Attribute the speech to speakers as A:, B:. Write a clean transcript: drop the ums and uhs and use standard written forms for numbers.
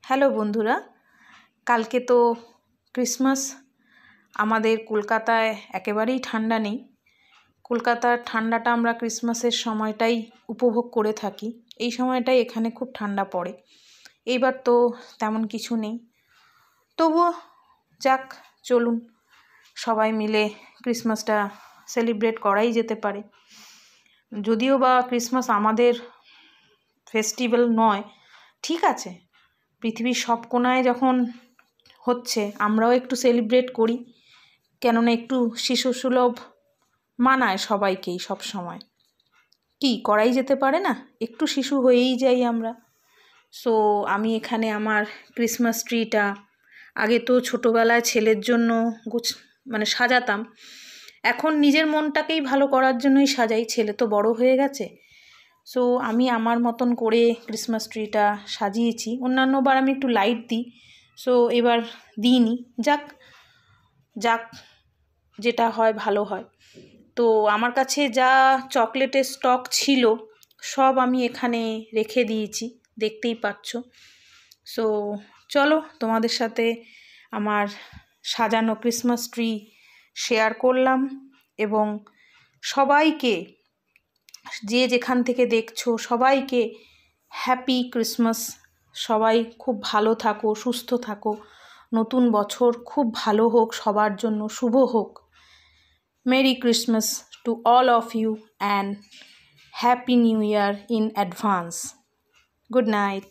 A: Hello বন্ধুরা, কালকে তো ক্রিসমাস। আমাদের কলকাতায় একেবারেই ঠান্ডা নেই। কলকাতার ঠান্ডাটা আমরা ক্রিসমাসের সময়টাই উপভোগ করে থাকি। এই সময়টাই এখানে খুব ঠান্ডা পড়ে। এইবার তো তেমন কিছু নেই, তবুও যাক, চলুন সবাই মিলে ক্রিসমাসটা সেলিব্রেট করাই যেতে পারে। যদিও বা ক্রিসমাস আমাদের ফেস্টিভ্যাল নয়, ঠিক আছে, পৃথিবীর সব কোণায় যখন হচ্ছে আমরাও একটু সেলিব্রেট করি, কেননা একটু শিশুসুলভ মানায় সবাইকেই। সব সময় কি করাই যেতে পারে না, একটু শিশু হয়েই যাই আমরা। সো আমি এখানে আমার ক্রিসমাস ট্রিটা আগে তো ছোটোবেলায় ছেলের জন্য সাজাতাম, এখন নিজের মনটাকেই ভালো করার জন্যই সাজাই। ছেলে তো বড় হয়ে গেছে, সো আমি আমার মতন করে ক্রিসমাস ট্রিটা সাজিয়েছি। অন্যান্যবার আমি একটু লাইট দিই, সো এবার দিইনি। যাক যাক, যেটা হয় ভালো হয়। তো আমার কাছে যা চকলেটের স্টক ছিল সব আমি এখানে রেখে দিয়েছি, দেখতেই পাচ্ছ। সো চলো তোমাদের সাথে আমার সাজানো ক্রিসমাস ট্রি শেয়ার করলাম, এবং সবাইকে, যে যেখান থেকে দেখছো সবাইকে হ্যাপি ক্রিসমাস। সবাই খুব ভালো থাকো, সুস্থ থাকো, নতুন বছর খুব ভালো হোক, সবার জন্য শুভ হোক। Merry Christmas to all of you and happy new year in advance. Good night.